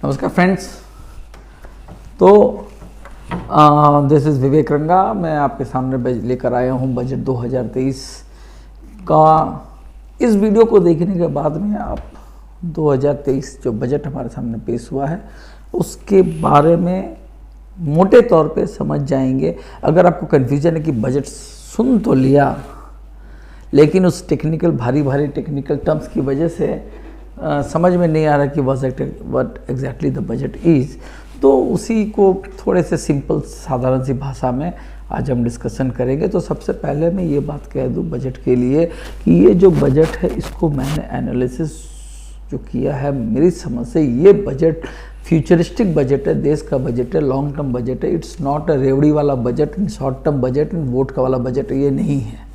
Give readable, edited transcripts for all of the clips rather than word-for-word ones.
नमस्कार फ्रेंड्स। तो this is विवेक रंगा। मैं आपके सामने लेकर आया हूँ बजट 2023 का। इस वीडियो को देखने के बाद में आप 2023 जो बजट हमारे सामने पेश हुआ है उसके बारे में मोटे तौर पे समझ जाएंगे। अगर आपको कन्फ्यूजन है कि बजट सुन तो लिया लेकिन उस भारी टेक्निकल टर्म्स की वजह से समझ में नहीं आ रहा कि what exactly the budget is, तो उसी को थोड़े से सिंपल साधारण सी भाषा में आज हम डिस्कशन करेंगे। तो सबसे पहले मैं ये बात कह दूं बजट के लिए कि ये जो बजट है इसको मैंने एनालिसिस जो किया है, मेरी समझ से ये बजट फ्यूचरिस्टिक बजट है, देश का बजट है, लॉन्ग टर्म बजट है। इट्स नॉट अ रेवड़ी वाला budget, short term budget, vote का वाला बजट ये नहीं है।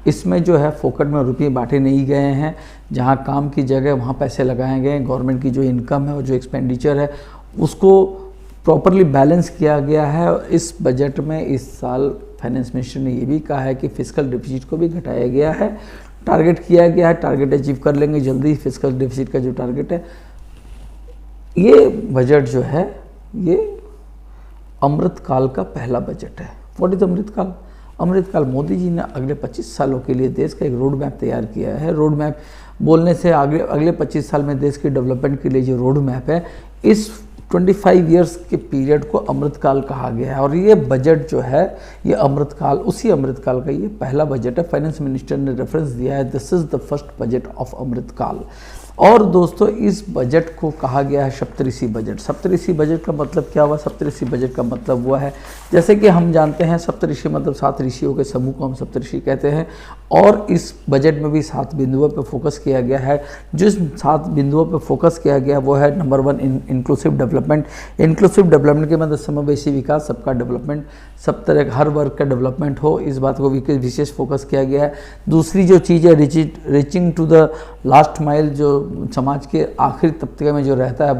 इसमें जो है फोकट में रुपये बांटे नहीं गए हैं, जहाँ काम की जगह वहाँ पैसे लगाए गए हैं। गवर्नमेंट की जो इनकम है और जो एक्सपेंडिचर है उसको प्रॉपरली बैलेंस किया गया है। इस बजट में इस साल फाइनेंस मिनिस्टर ने ये भी कहा है कि फिस्कल डिफिसिट को भी घटाया गया है, टारगेट किया गया है, टारगेट अचीव कर लेंगे जल्दी फिस्कल डिफिसिट का जो टारगेट है। ये बजट जो है ये अमृतकाल का पहला बजट है। What is Amritkaal? अमृतकाल मोदी जी ने अगले 25 सालों के लिए देश का एक रोड मैप तैयार किया है। रोड मैप बोलने से अगले 25 साल में देश की डेवलपमेंट के लिए जो रोड मैप है, इस 25 इयर्स के पीरियड को अमृतकाल कहा गया है। और ये बजट जो है ये अमृतकाल, उसी अमृतकाल का ये पहला बजट है। फाइनेंस मिनिस्टर ने रेफरेंस दिया है, this is the first budget of Amritkaal. और दोस्तों इस बजट को कहा गया है सप्तऋषि बजट। सप्तऋषि बजट का मतलब क्या हुआ? सप्तऋषि बजट का मतलब हुआ है, जैसे कि हम जानते हैं सप्तऋषि मतलब 7 ऋषियों के समूह को हम सप्तऋषि कहते हैं। और इस बजट में भी 7 बिंदुओं पर फोकस किया गया है। जिस 7 बिंदुओं पर फोकस किया गया वो है number 1 inclusive development. Inclusive development के मतलब समावेशी विकास, सबका डेवलपमेंट, सब तरह हर वर्ग का डेवलपमेंट हो, इस बात को विशेष फोकस किया गया है। दूसरी जो चीज़ है reaching to the last mile, जो समाज के आखिरी तबके में जो रहता है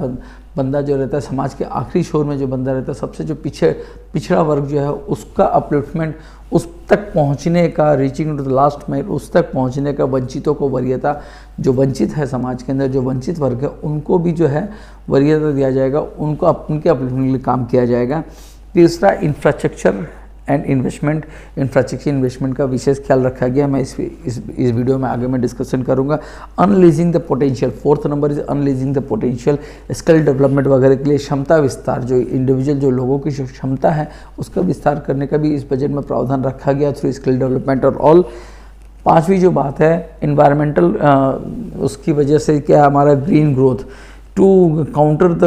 बंदा जो रहता है, समाज के आखिरी छोर में जो बंदा रहता है, सबसे जो पिछड़ा वर्ग जो है उसका अपलिफ्टमेंट, उस तक पहुंचने का, reaching to the last mile, उस तक पहुंचने का, वंचितों को वरीयता, जो वंचित है समाज के अंदर, जो वंचित वर्ग है उनको भी जो है वरीयता दिया जाएगा, उनको उनके अपलिफ्टमेंट के लिए काम किया जाएगा। तीसरा infrastructure and investment, infrastructure investment का विशेष ख्याल रखा गया। मैं इस वीडियो में आगे मैं डिस्कशन करूंगा। Unleashing the potential, 4th number is unleashing the potential. Skill development वगैरह के लिए क्षमता विस्तार, जो इंडिविजुअल जो लोगों की जो क्षमता है उसका विस्तार करने का भी इस बजट में प्रावधान रखा गया थ्रू स्किल डेवलपमेंट। और ऑल 5वीं जो बात है इन्वायरमेंटल, उसकी वजह से क्या हमारा green growth, to counter the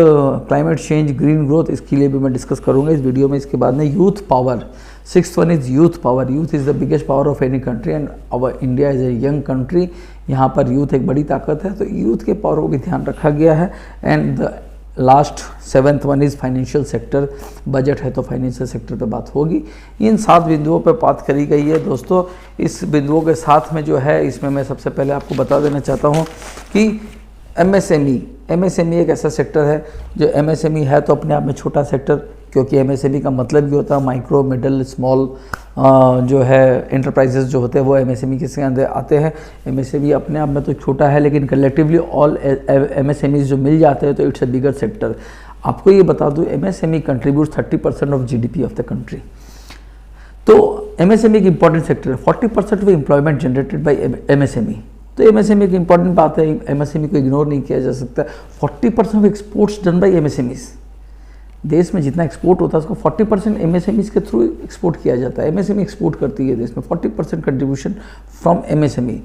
climate change, green growth, इसके लिए भी मैं डिस्कस करूंगा इस वीडियो में। इसके बाद में youth power, 6th one is youth power. Youth is the biggest power of any country and our India is a young country. यहाँ पर यूथ एक बड़ी ताकत है, तो यूथ के पावर को भी ध्यान रखा गया है। And the last 7th one is financial sector. Budget है तो फाइनेंशियल सेक्टर पे बात होगी। इन 7 बिंदुओं पे बात करी गई है दोस्तों। इस बिंदुओं के साथ में जो है इसमें मैं सबसे पहले आपको बता देना चाहता हूँ कि एमएसएमई एक ऐसा सेक्टर है जो एमएसएमई है तो अपने आप में छोटा सेक्टर, क्योंकि एमएसएमई का मतलब भी होता है माइक्रो, मिडिल, स्मॉल जो है एंटरप्राइजेस जो होते हैं वो एमएसएमई के अंदर आते हैं। एमएसएमई अपने आप में तो छोटा है लेकिन कलेक्टिवली ऑल एमएसएमईज जो मिल जाते हैं तो इट्स अ बिगर सेक्टर। आपको ये बता दूँ MSME contribute 30% of GDP of the country. तो एमएसएमई एक इंपॉर्टेंट सेक्टर है। 40% of employment generated by MSME. तो एमएसएमई एक इंपॉर्टेंट बात है, एमएसएमई को इग्नोर नहीं किया जा सकता। 40% of exports done by MSMEs. देश में जितना एक्सपोर्ट होता है उसको 40% एमएसएमईज के थ्रू एक्सपोर्ट किया जाता है। एमएसएमई एक्सपोर्ट करती है देश में, 40% कंट्रीब्यूशन फ्रॉम एमएसएमई।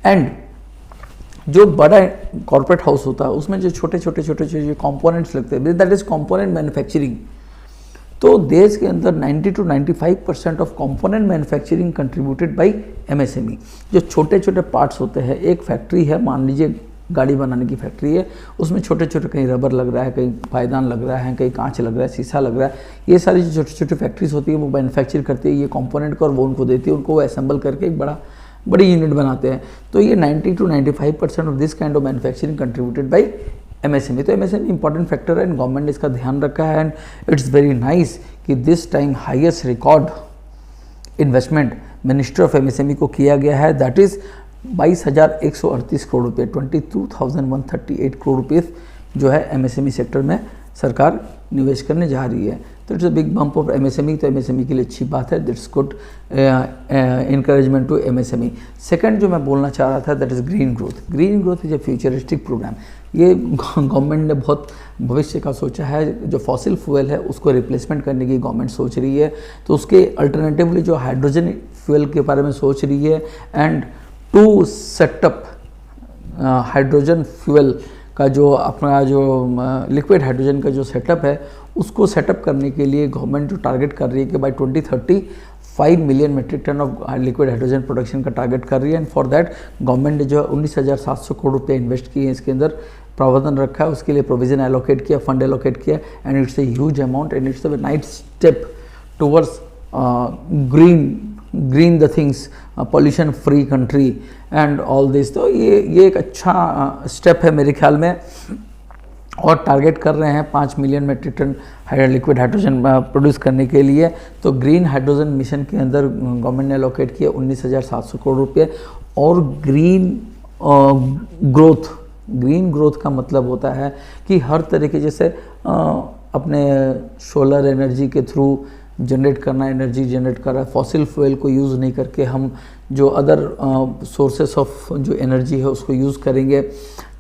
एंड जो बड़ा कॉर्पोरेट हाउस होता है उसमें जो छोटे छोटे कंपोनेंट्स लगते हैं, दैट इज कंपोनेंट मैन्युफैक्चरिंग। तो देश के अंदर 90 to 95% of component manufacturing contributed bye MSME. जो छोटे छोटे पार्ट्स होते हैं, एक फैक्ट्री है, मान लीजिए गाड़ी बनाने की फैक्ट्री है, उसमें छोटे छोटे कहीं रबर लग रहा है, कहीं पायदान लग रहा है, कहीं कांच लग रहा है, शीशा लग रहा है। ये सारी जो छोटी छोटी फैक्ट्रीज होती है वो मैन्युफैक्चर करती है ये कंपोनेंट को और वो उनको देती है, उनको वो असेंबल करके एक बड़ी यूनिट बनाते हैं। तो ये 90 to 95% of this kind of manufacturing contributed by MSME. तो एमएसएमई इंपॉर्टेंट फैक्टर है एंड गवर्नमेंट ने इसका ध्यान रखा है। एंड इट्स वेरी नाइस कि this time highest record investment minister of MSME को किया गया है, दैट इज़ 22,138 करोड़ रुपये, 22,138 करोड़ रुपये जो है एमएसएमई सेक्टर में सरकार निवेश करने जा रही है। तो it's a big bump of MSME, तो एमएसएमई के लिए अच्छी बात है, that's good encouragement to MSME. Second जो मैं बोलना चाह रहा था that is green growth. Green growth is a futuristic program. ये गवर्नमेंट ने बहुत भविष्य का सोचा है। जो फॉसिल फ्यूल है उसको रिप्लेसमेंट करने की गवर्नमेंट सोच रही है, तो उसके अल्टरनेटिवली जो हाइड्रोजन फ्यूल के बारे में सोच रही है, and to setup hydrogen fuel का जो अपना जो लिक्विड हाइड्रोजन का जो सेटअप है उसको सेटअप करने के लिए गवर्नमेंट जो टारगेट कर रही है कि by 2030 5 million metric ton of liquid hydrogen production का टारगेट कर रही है। एंड फॉर दैट गवर्नमेंट ने जो 19,700 करोड़ रुपये इन्वेस्ट किए हैं, इसके अंदर प्रावधान रखा है, उसके लिए प्रोविजन एलोकेट किया, फंड एलोकेट किया, and it's a huge amount and it's a nice step towards green the things, pollution free country and all this. तो ये एक अच्छा स्टेप है मेरे ख्याल में, और टारगेट कर रहे हैं 5 million metric ton liquid hydrogen produce करने के लिए। तो ग्रीन हाइड्रोजन मिशन के अंदर गवर्नमेंट ने एलोकेट किया 19,700 करोड़ रुपये। और ग्रीन ग्रोथ का मतलब होता है कि हर तरीके जैसे अपने सोलर एनर्जी के थ्रू जनरेट करना, एनर्जी जनरेट कर रहा है, फॉसिल फ्यूल को यूज़ नहीं करके हम जो अदर सोर्सेस ऑफ जो एनर्जी है उसको यूज़ करेंगे।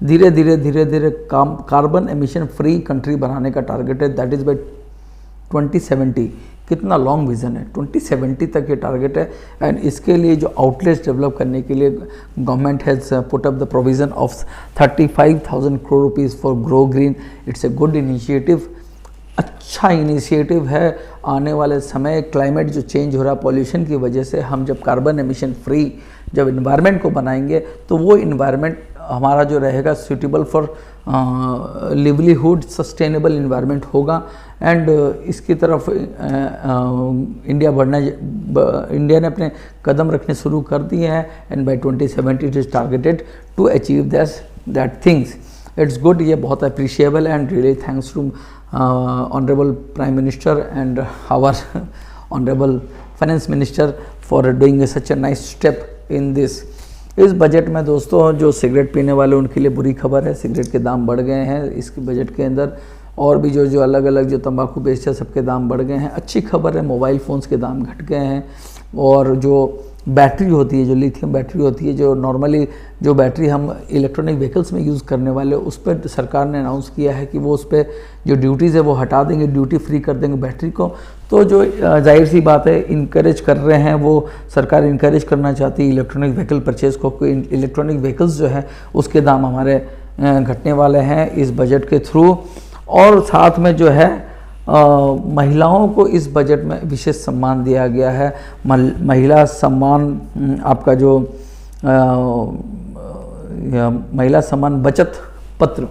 धीरे धीरे कार्बन एमिशन फ्री कंट्री बनाने का टारगेट है, दैट इज़ बाय 2070। कितना लॉन्ग विज़न है, 2070 तक ये टारगेट है। एंड इसके लिए जो आउटलेट्स डेवलप करने के लिए government has put up the provision of 35,000 crore rupees for grow green. It's a good initiative, अच्छा इनिशिएटिव है। आने वाले समय क्लाइमेट जो चेंज हो रहा है पॉल्यूशन की वजह से, हम जब कार्बन एमिशन फ्री जब इन्वायरमेंट को बनाएंगे तो वो इन्वायरमेंट हमारा जो रहेगा suitable for livelihood, sustainable environment होगा। एंड इसकी तरफ इंडिया ने अपने कदम रखने शुरू कर दिए हैं। And by 2070 it is targeted to achieve that things. It's good, ये बहुत appreciable and really thanks to Honorable Prime Minister and our Honorable Finance Minister for doing such a nice step in this। इस budget में दोस्तों जो cigarette पीने वाले उनके लिए बुरी खबर है, सिगरेट के दाम बढ़ गए हैं इसके बजट के अंदर। और भी जो अलग अलग जो तंबाकू बेचते हैं सबके दाम बढ़ गए हैं। अच्छी खबर है, मोबाइल फ़ोन्स के दाम घट गए हैं। और जो बैटरी होती है, जो लिथियम बैटरी होती है, जो नॉर्मली जो बैटरी हम इलेक्ट्रॉनिक व्हीकल्स में यूज़ करने वाले, उस पर सरकार ने अनाउंस किया है कि वो उस पर जो ड्यूटीज़ है वो हटा देंगे, ड्यूटी फ्री कर देंगे बैटरी को। तो जो जाहिर सी बात है इनकरेज कर रहे हैं, वो सरकार इनकरेज करना चाहती है इलेक्ट्रॉनिक व्हीकल परचेज़ को। इलेक्ट्रॉनिक व्हीकल्स जो है उसके दाम हमारे घटने वाले हैं इस बजट के थ्रू। और साथ में जो है महिलाओं को इस बजट में विशेष सम्मान दिया गया है। महिला सम्मान आपका जो महिला सम्मान बचत पत्र,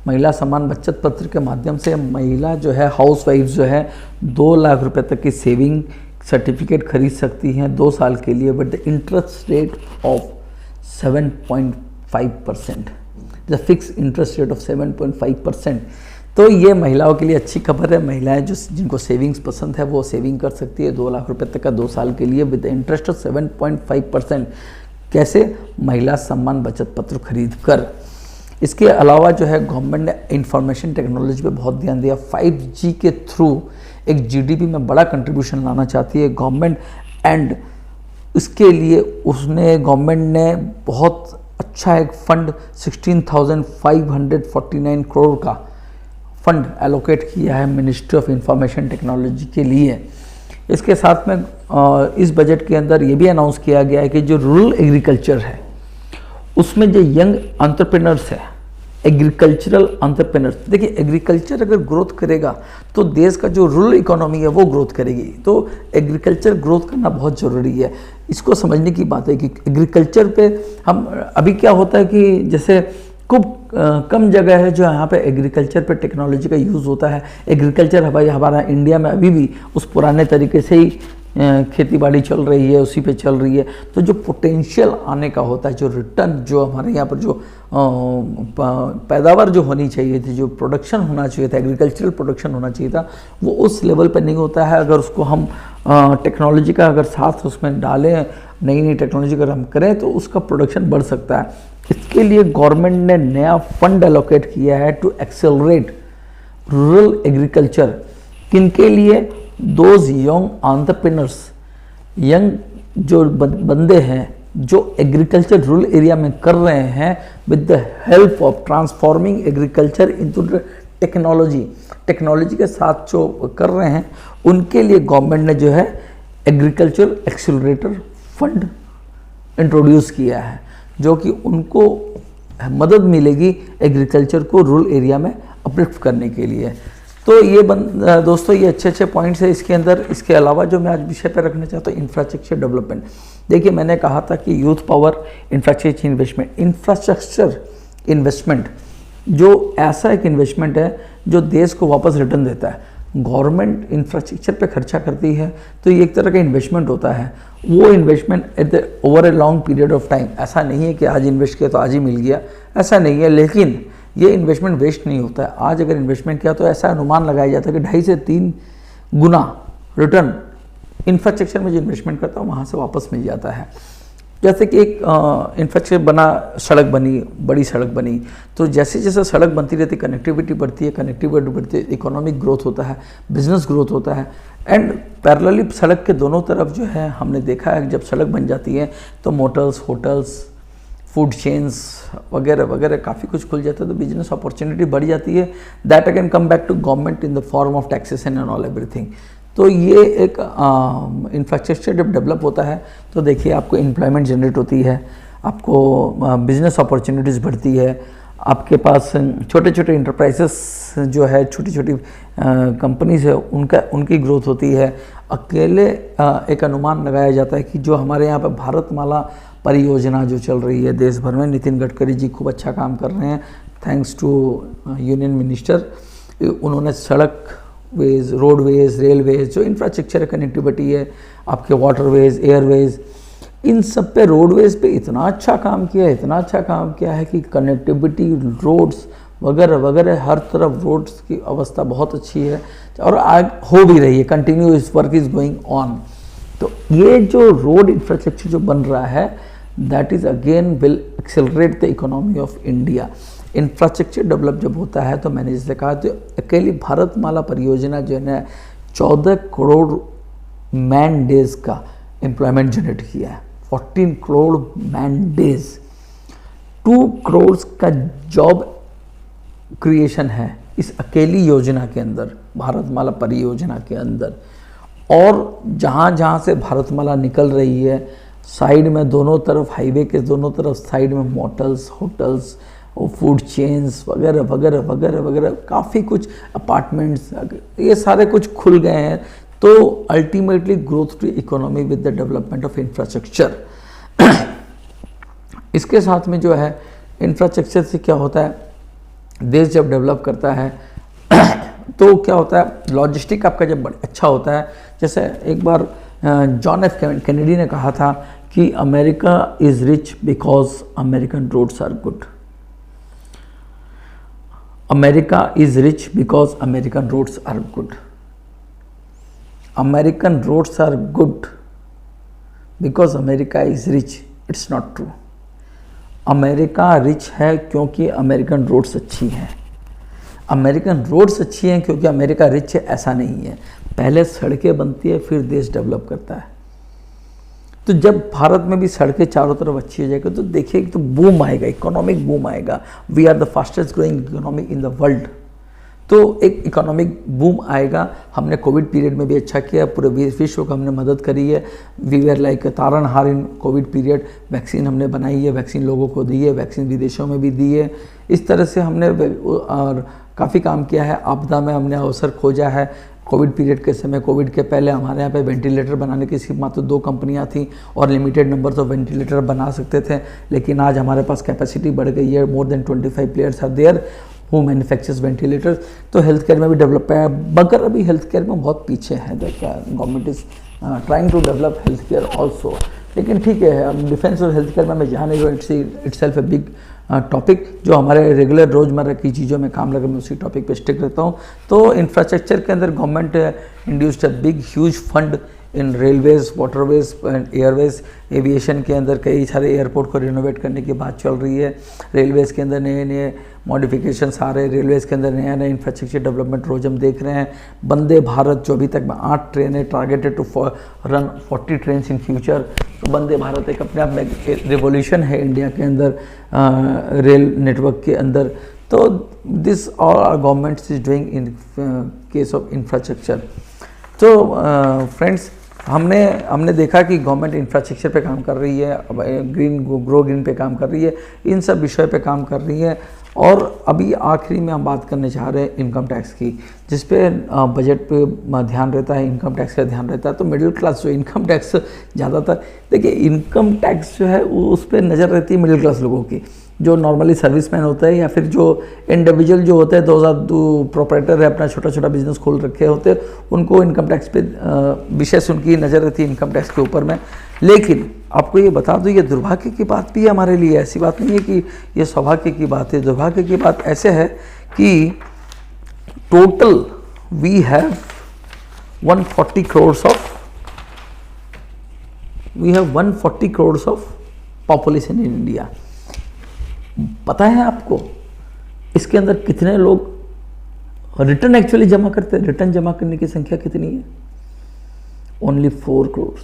महिला सम्मान बचत पत्र के माध्यम से महिला जो है हाउस वाइफ जो है 2 लाख रुपए तक की सेविंग सर्टिफिकेट खरीद सकती हैं 2 साल के लिए, but the interest rate of 7.5%, the fix interest rate of 7.5%। तो ये महिलाओं के लिए अच्छी खबर है। महिलाएं जिनको सेविंग्स पसंद है वो सेविंग कर सकती है 2 लाख रुपए तक का 2 साल के लिए विद इंटरेस्ट ऑफ 7.5%। कैसे? महिला सम्मान बचत पत्र खरीद कर। इसके अलावा जो है गवर्नमेंट ने इंफॉर्मेशन टेक्नोलॉजी पे बहुत ध्यान दिया। 5G के थ्रू एक GDP में बड़ा कंट्रीब्यूशन लाना चाहती है गवर्नमेंट, एंड इसके लिए गवर्नमेंट ने बहुत अच्छा एक फंड 16,549 करोड़ का फंड एलोकेट किया है मिनिस्ट्री ऑफ इंफॉर्मेशन टेक्नोलॉजी के लिए। इसके साथ में इस बजट के अंदर ये भी अनाउंस किया गया है कि जो रूरल एग्रीकल्चर है उसमें जो यंग एंटरप्रेन्योर्स है, एग्रीकल्चरल एंटरप्रेन्योर्स, देखिए एग्रीकल्चर अगर ग्रोथ करेगा तो देश का जो रूरल इकोनॉमी है वो ग्रोथ करेगी। तो एग्रीकल्चर ग्रोथ करना बहुत ज़रूरी है। इसको समझने की बात है कि एग्रीकल्चर पे हम अभी क्या होता है कि जैसे खूब कम जगह है जो यहाँ पे एग्रीकल्चर पे टेक्नोलॉजी का यूज़ होता है। एग्रीकल्चर हमारा इंडिया में अभी भी उस पुराने तरीके से ही खेती बाड़ी चल रही है, उसी पे चल रही है। तो जो पोटेंशियल आने का होता है, जो रिटर्न जो हमारे यहाँ पर जो पैदावार जो होनी चाहिए थी, जो प्रोडक्शन होना चाहिए था, एग्रीकल्चरल प्रोडक्शन होना चाहिए था, वो उस लेवल पर नहीं होता है। अगर उसको हम टेक्नोलॉजी का अगर साथ उसमें डालें, नई नई टेक्नोलॉजी अगर हम करें तो उसका प्रोडक्शन बढ़ सकता है। इसके लिए गवर्नमेंट ने नया फंड एलोकेट किया है टू एक्सेलरेट रूरल एग्रीकल्चर। किनके लिए? दोज यंग एंटरप्रेन्योर्स, यंग जो बंदे हैं जो एग्रीकल्चर रूरल एरिया में कर रहे हैं with the help of transforming agriculture into technology. Technology के साथ जो कर रहे हैं उनके लिए गवर्नमेंट ने जो है एग्रीकल्चर एक्सेलरेटर फंड इंट्रोड्यूस किया है, जो कि उनको मदद मिलेगी एग्रीकल्चर को रूरल एरिया में अपलिफ्ट करने के लिए। तो ये दोस्तों ये अच्छे अच्छे पॉइंट्स है इसके अंदर। इसके अलावा जो मैं आज विषय पर रखना चाहता हूँ इंफ्रास्ट्रक्चर डेवलपमेंट। देखिए मैंने कहा था कि youth power infrastructure investment. Infrastructure investment जो ऐसा एक इन्वेस्टमेंट है जो देश को वापस रिटर्न देता है। गवर्नमेंट इंफ्रास्ट्रक्चर पे खर्चा करती है तो ये एक तरह का इन्वेस्टमेंट होता है। वो investment at the over a long period of time, ऐसा नहीं है कि आज इन्वेस्ट किया तो आज ही मिल गया, ऐसा नहीं है। लेकिन ये इन्वेस्टमेंट वेस्ट नहीं होता है। आज अगर इन्वेस्टमेंट किया तो ऐसा अनुमान लगाया जाता है कि 2.5 से 3 गुना रिटर्न इंफ्रास्ट्रक्चर में जो इन्वेस्टमेंट करता है वहाँ से वापस मिल जाता है। जैसे कि एक इंफ्रास्ट्रक्चर बना, सड़क बनी, बड़ी सड़क बनी, तो जैसे जैसे सड़क बनती रहती कनेक्टिविटी बढ़ती है, कनेक्टिविटी बढ़ती है, इकोनॉमिक ग्रोथ होता है, बिजनेस ग्रोथ होता है। एंड पैरेलली सड़क के दोनों तरफ जो है हमने देखा है जब सड़क बन जाती है तो मोटर्स, होटल्स, फूड चेन्स वगैरह वगैरह काफ़ी कुछ खुल जाता है, तो बिजनेस अपॉर्चुनिटी बढ़ जाती है। That again come back to government in the form of taxation and all everything. तो ये एक इंफ्रास्ट्रक्चर जब डेवलप होता है तो देखिए आपको एम्प्लॉयमेंट जनरेट होती है, आपको बिजनेस अपॉर्चुनिटीज़ बढ़ती है, आपके पास छोटे छोटे इंटरप्राइजेस जो है, छोटी छोटी कंपनीज है, उनकी ग्रोथ होती है। अकेले एक अनुमान लगाया जाता है कि जो हमारे यहाँ पे भारतमाला परियोजना जो चल रही है देश भर में, नितिन गडकरी जी खूब अच्छा काम कर रहे हैं, थैंक्स टू यूनियन मिनिस्टर। उन्होंने सड़क वेज, रोडवेज, रेलवेज, जो इंफ्रास्ट्रक्चर कनेक्टिविटी है, आपके वाटरवेज, एयरवेज, इन सब पे रोडवेज पे इतना अच्छा काम किया है, इतना अच्छा काम किया है कि कनेक्टिविटी, रोड्स वगैरह वगैरह, हर तरफ रोड्स की अवस्था बहुत अच्छी है और आग हो भी रही है, कंटिन्यू इस वर्क इज गोइंग ऑन। तो ये जो रोड इंफ्रास्ट्रक्चर जो बन रहा है that is again will accelerate the economy of India. Infrastructure develop जब होता है तो मैंने जैसे कहा तो अकेली भारतमाला परियोजना जो है 14 करोड़ मैन डेज का एम्प्लॉयमेंट जनरेट किया है, 14 करोड़ मैन डेज, 2 करोड़ का जॉब क्रिएशन है इस अकेली योजना के अंदर, भारतमाला परियोजना के अंदर। और जहाँ जहाँ से भारतमाला निकल रही है साइड में दोनों तरफ, हाईवे के दोनों तरफ साइड में मोटल्स, होटल्स और फूड चेन्स वगैरह वगैरह वगैरह वगैरह काफ़ी कुछ, अपार्टमेंट्स, ये सारे कुछ खुल गए हैं। तो ultimately growth to economy with the development of infrastructure. इसके साथ में जो है इंफ्रास्ट्रक्चर से क्या होता है, देश जब डेवलप करता है तो क्या होता है, लॉजिस्टिक आपका जब अच्छा होता है। जैसे एक बार जॉन एफ कैनेडी ने कहा था कि America is rich because American roads are good. America is rich because American roads are good. American roads are good because America is rich, it's not true. America rich है क्योंकि American roads अच्छी हैं। American roads अच्छी हैं क्योंकि America rich है, ऐसा नहीं है। पहले सड़कें बनती है फिर देश डेवलप करता है। तो जब भारत में भी सड़कें चारों तरफ अच्छी हो जाएगी तो देखिए तो बूम आएगा, इकोनॉमिक बूम आएगा। We are the fastest growing economy in the world. तो एक इकोनॉमिक बूम आएगा। हमने कोविड पीरियड में भी अच्छा किया, पूरे विश्व को हमने मदद करी है। वी वेर लाइक तारनहार इन कोविड पीरियड। वैक्सीन हमने बनाई है, वैक्सीन लोगों को दी है, वैक्सीन विदेशों में भी दी है। इस तरह से हमने और काफ़ी काम किया है। आपदा में हमने अवसर खोजा है। कोविड पीरियड के समय, कोविड के पहले हमारे यहाँ पे वेंटिलेटर बनाने की सिर्फ मात्र 2 कंपनियाँ थीं और लिमिटेड नंबर्स ऑफ वेंटिलेटर बना सकते थे। लेकिन आज हमारे पास कैपेसिटी बढ़ गई है। More than 25 players are there who manufactures ventilators. तो हेल्थ केयर में भी डेवलप है, मगर अभी हेल्थ केयर में बहुत पीछे है। Government is trying to develop health care also. लेकिन ठीक है, अब डिफेंस और हेल्थ केयर में मैं जहाँ नहीं, it's self a big topic जो हमारे रेगुलर रोज़मर्रा की चीज़ों में काम लगे, मैं उसी टॉपिक पे स्टिक रहता हूँ। तो इंफ्रास्ट्रक्चर के अंदर government induced a big huge fund in railways, waterways and Airways. Aviation के अंदर कई सारे एयरपोर्ट को रिनोवेट करने की बात चल रही है। रेलवेज के अंदर नए नए मॉडिफिकेशंस आ रहे हैं, रेलवेज़ के अंदर नया नया इंफ्रास्ट्रक्चर डेवलपमेंट रोज हम देख रहे हैं। वंदे भारत जो अभी तक 8 ट्रेनें targeted to run 40 train in future. तो वंदे भारत एक अपने आप में रिवोल्यूशन है इंडिया के अंदर रेल नेटवर्क के अंदर। तो this all are governments is doing in case of infrastructure. तो फ्रेंड्स, हमने देखा कि गवर्नमेंट इंफ्रास्ट्रक्चर पे काम कर रही है, ग्रो ग्रीन पे काम कर रही है, इन सब विषय पे काम कर रही है। और अभी आखिरी में हम बात करने चाह रहे हैं इनकम टैक्स की, जिस पे बजट पे ध्यान रहता है, इनकम टैक्स का ध्यान रहता है। तो मिडिल क्लास जो इनकम टैक्स ज़्यादातर, देखिए उनकम टैक्स जो है वो उस पर नज़र रहती है मिडिल क्लास लोगों की, जो नॉर्मली सर्विसमैन होता है या फिर जो इंडिविजुअल जो होते हैं, 2002 प्रोपराइटर है, अपना छोटा छोटा बिजनेस खोल रखे होते हैं, उनको इनकम टैक्स पे विशेष उनकी नज़र रहती है इनकम टैक्स के ऊपर में। लेकिन आपको ये बता दूं, ये दुर्भाग्य की बात भी है हमारे लिए, ऐसी बात नहीं है कि ये सौभाग्य की बात है। दुर्भाग्य की बात ऐसे है कि total we have 140 crore of population in India. पता है आपको इसके अंदर कितने लोग रिटर्न एक्चुअली जमा करते हैं? रिटर्न जमा करने की संख्या कितनी है? ओनली 4 करोड़।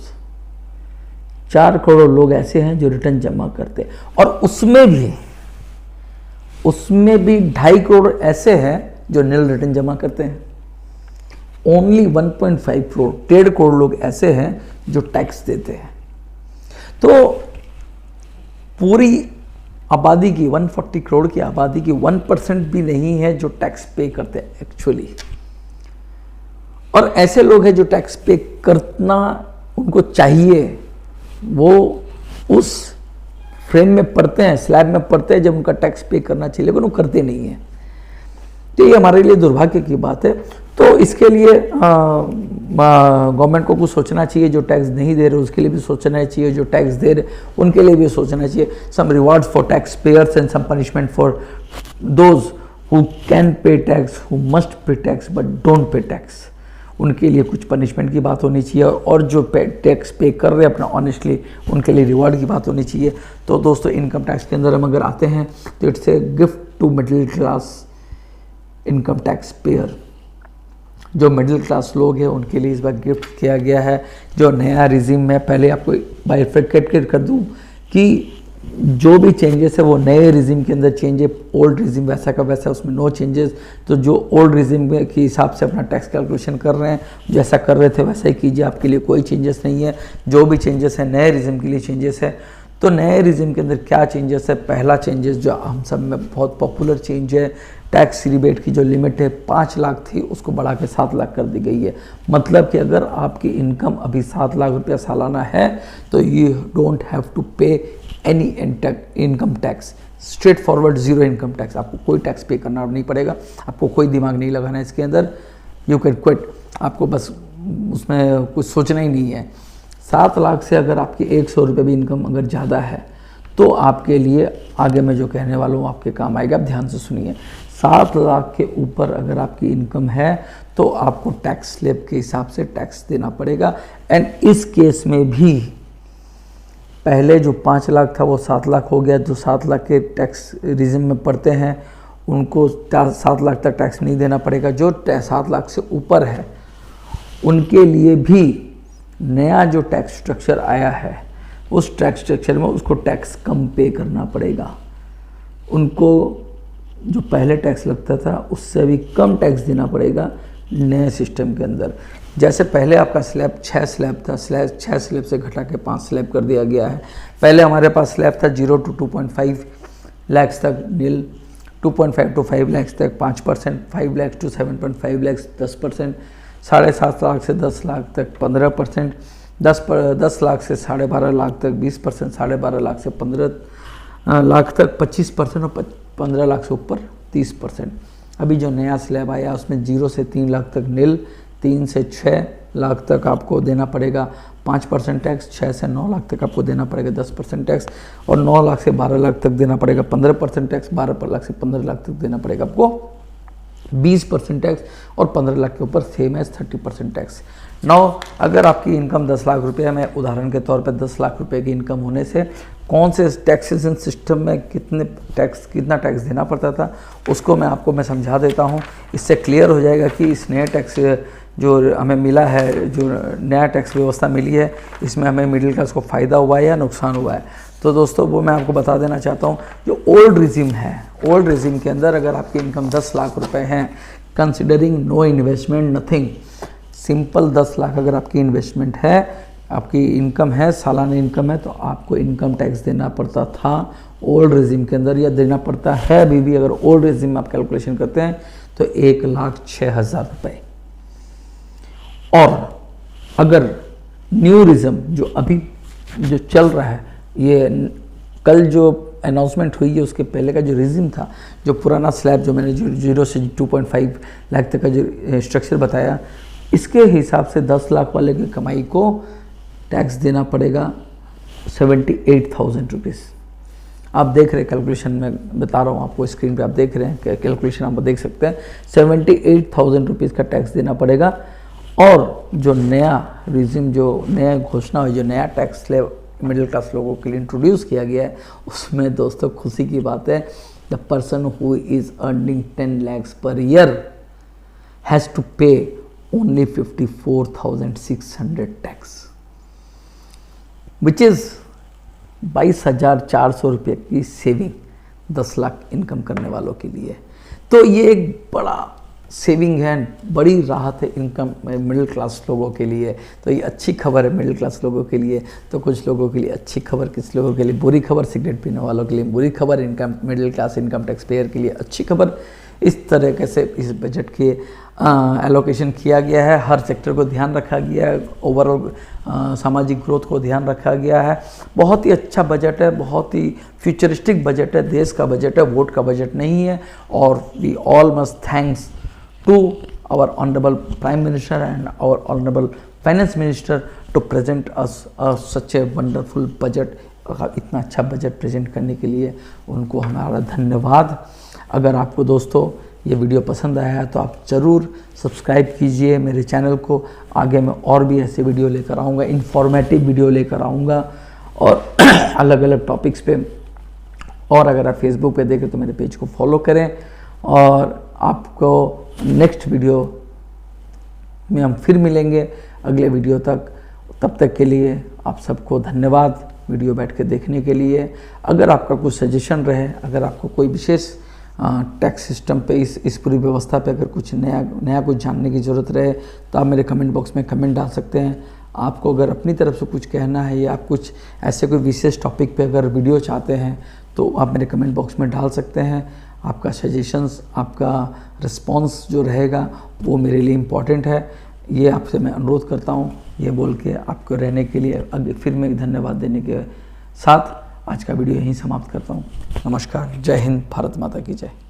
4 करोड़ लोग ऐसे हैं जो रिटर्न जमा करते हैं, और उसमें भी 2.5 करोड़ ऐसे हैं जो नील रिटर्न जमा करते हैं। ओनली 1.5 करोड़, 1.5 करोड़ लोग ऐसे हैं जो टैक्स देते हैं। तो पूरी आबादी की 140 करोड़ की आबादी की 1% भी नहीं है जो टैक्स पे करते हैं एक्चुअली। और ऐसे लोग हैं जो टैक्स पे करना उनको चाहिए, वो उस फ्रेम में पड़ते हैं, स्लैब में पड़ते हैं जब उनका टैक्स पे करना चाहिए, लेकिन वो करते नहीं हैं। तो ये हमारे लिए दुर्भाग्य की बात है। तो इसके लिए गवर्नमेंट को कुछ सोचना चाहिए। जो टैक्स नहीं दे रहे उसके लिए भी सोचना चाहिए, जो टैक्स दे रहे उनके लिए भी सोचना चाहिए। Some rewards for tax payers and some punishment for those who can pay tax, who must pay tax but don't pay tax. उनके लिए कुछ पनिशमेंट की बात होनी चाहिए, और जो टैक्स पे कर रहे हैं अपना ऑनेस्टली, उनके लिए रिवार्ड की बात होनी चाहिए। तो दोस्तों, इनकम टैक्स के अंदर हम अगर आते हैं तो it's a gift to middle class income tax payer. जो मिडिल क्लास लोग हैं उनके लिए इस बार गिफ्ट किया गया है जो नया रिजीम में। पहले आपको बाइफरकेट कर दूं कि जो भी चेंजेस है वो नए रिजीम के अंदर चेंज है, ओल्ड रिजीम वैसा का वैसा, उसमें नो चेंजेस। तो जो ओल्ड रिजीम के हिसाब से अपना टैक्स कैलकुलेशन कर रहे हैं, जैसा कर रहे थे वैसा ही कीजिए, आपके लिए कोई चेंजेस नहीं है। जो भी चेंजेस है नए रिजीम के लिए चेंजेस है। तो नए रिजीम के अंदर क्या चेंजेस है? पहला चेंजेस जो हम सब में बहुत पॉपुलर चेंज है, टैक्स रिबेट की जो लिमिट है 5 लाख थी उसको बढ़ा के 7 लाख कर दी गई है। मतलब कि अगर आपकी इनकम अभी 7 लाख रुपया सालाना है तो यू डोंट हैव टू पे any income tax, straight forward zero income tax. आपको कोई टैक्स पे करना नहीं पड़ेगा, आपको कोई दिमाग नहीं लगाना है इसके अंदर। यू कैन क्विट, आपको बस उसमें कुछ सोचना ही नहीं है। 7 लाख से अगर आपकी 100 रुपये भी इनकम अगर ज़्यादा है तो आपके लिए आगे मैं जो कहने वाला हूँ आपके काम आएगा। आप ध्यान से सुनिए। 7 लाख के ऊपर अगर आपकी इनकम है तो आपको टैक्स स्लैब के हिसाब से टैक्स देना पड़ेगा। एंड इस केस में भी पहले जो 5 लाख था वो 7 लाख हो गया। जो 7 लाख के टैक्स रिजिम में पड़ते हैं उनको 7 लाख तक टैक्स नहीं देना पड़ेगा। जो 7 लाख से ऊपर है उनके लिए भी नया जो टैक्स स्ट्रक्चर आया है उस टैक्स स्ट्रक्चर में उसको टैक्स कम पे करना पड़ेगा। उनको जो पहले टैक्स लगता था उससे भी कम टैक्स देना पड़ेगा नए सिस्टम के अंदर। जैसे पहले आपका स्लैब 6 स्लैब था, 6 स्लैब से घटा के 5 स्लैब कर दिया गया है। पहले हमारे पास स्लैब था 0 to 2.5 लाख तक नील, 2.5 to 5 लाख तक 5%, 5 लाख to 7.5 लाख 10%, 7.5 लाख से 10 लाख तक 15%, 10 लाख से 12.5 लाख तक 20%, 12.5 लाख से 15 लाख तक 25% और 15 लाख से ऊपर 30%। अभी जो नया स्लैब आया उसमें 0 से 3 लाख तक नील, 3 से 6 लाख तक आपको देना पड़ेगा 5% टैक्स, 6 से 9 लाख तक आपको देना पड़ेगा 10% टैक्स, और 9 लाख से 12 लाख तक देना पड़ेगा 15% टैक्स, 12 लाख से 15 लाख तक देना पड़ेगा आपको 20% टैक्स, और 15 लाख के ऊपर सेम एज 30% टैक्स। नाउ अगर आपकी इनकम 10 लाख रुपये है, मैं उदाहरण के तौर पे 10 लाख रुपए की इनकम होने से कौन से टैक्सेशन सिस्टम में कितना टैक्स देना पड़ता था, उसको मैं समझा देता हूँ। इससे क्लियर हो जाएगा कि इस नए टैक्स जो हमें मिला है, जो नया टैक्स व्यवस्था मिली है, इसमें हमें मिडिल क्लास को फ़ायदा हुआ है या नुकसान हुआ है। तो दोस्तों वो मैं आपको बता देना चाहता हूँ। जो ओल्ड रिजिम है, ओल्ड रिजिम के अंदर अगर आपकी इनकम 10 लाख रुपए है, considering no investment nothing, simple 10 lakh अगर आपकी इन्वेस्टमेंट है, आपकी इनकम है, सालाना इनकम है, तो आपको इनकम टैक्स देना पड़ता था ओल्ड रिजिम के अंदर, या देना पड़ता है अभी भी। अगर ओल्ड रिजिम में आप कैलकुलेशन करते हैं तो 1,06,000 रुपये। और अगर न्यू रिज्म जो अभी जो चल रहा है, ये कल जो अनाउंसमेंट हुई है उसके पहले का जो रिज्म था, जो पुराना स्लैब जो मैंने 0 से 2.5 लाख तक का जो स्ट्रक्चर बताया, इसके हिसाब से 10 लाख वाले की कमाई को टैक्स देना पड़ेगा 78,000 रुपीज़। आप देख रहे हैं कैलकुलेशन में बता रहा हूँ आपको, स्क्रीन पे आप देख रहे हैं कैलकुलेशन, आप देख सकते हैं 78,000 रुपीज़ का टैक्स देना पड़ेगा। और जो नया रिजिम, जो नया घोषणा हुई, जो नया टैक्स स्लैब मिडिल क्लास लोगों के लिए इंट्रोड्यूस किया गया है, उसमें दोस्तों खुशी की बात है, the person who is earning 10 lakhs per year has to pay only 54,600 tax, which is 22,400 रुपये की सेविंग 10 लाख इनकम करने वालों के लिए। तो ये एक बड़ा सेविंग है, बड़ी राहत है इनकम मिडिल क्लास लोगों के लिए। तो ये अच्छी खबर है मिडिल क्लास लोगों के लिए। तो कुछ लोगों के लिए अच्छी खबर, किस लोगों के लिए बुरी खबर, सिगरेट पीने वालों के लिए बुरी खबर, income middle class income tax pair के लिए अच्छी खबर। इस तरीके से इस बजट के एलोकेशन किया गया है, हर सेक्टर को ध्यान रखा गया है, ओवरऑल सामाजिक ग्रोथ को ध्यान रखा गया है। बहुत ही अच्छा बजट है, बहुत ही फ्यूचरिस्टिक बजट है, देश का बजट है, वोट का बजट नहीं है। और we all must thanks to our honorable Prime Minister and our honorable Finance Minister to present us such a wonderful budget। इतना अच्छा बजट प्रेजेंट करने के लिए उनको हमारा धन्यवाद। अगर आपको दोस्तों ये वीडियो पसंद आया है तो आप ज़रूर सब्सक्राइब कीजिए मेरे चैनल को। आगे मैं और भी ऐसे वीडियो लेकर आऊँगा, इन्फॉर्मेटिव वीडियो लेकर आऊँगा और अलग अलग टॉपिक्स पे। और अगर आप फेसबुक पे देखें तो मेरे पेज को फॉलो करें। और आपको नेक्स्ट वीडियो में हम फिर मिलेंगे अगले वीडियो तक। तब तक के लिए आप सबको धन्यवाद वीडियो बैठ के देखने के लिए। अगर आपका कुछ सजेशन रहे, अगर आपको कोई विशेष टैक्स सिस्टम पे इस पूरी व्यवस्था पे अगर कुछ नया कुछ जानने की ज़रूरत रहे तो आप मेरे कमेंट बॉक्स में कमेंट डाल सकते हैं। आपको अगर अपनी तरफ से कुछ कहना है या आप कुछ ऐसे कोई विशेष टॉपिक पे अगर वीडियो चाहते हैं तो आप मेरे कमेंट बॉक्स में डाल सकते हैं। आपका सजेशंस, आपका रिस्पॉन्स जो रहेगा वो मेरे लिए इम्पॉर्टेंट है। ये आपसे मैं अनुरोध करता हूँ। ये बोल के आपको रहने के लिए अभी फिर मैं धन्यवाद देने के साथ आज का वीडियो यहीं समाप्त करता हूँ। नमस्कार, जय हिंद, भारत माता की जय।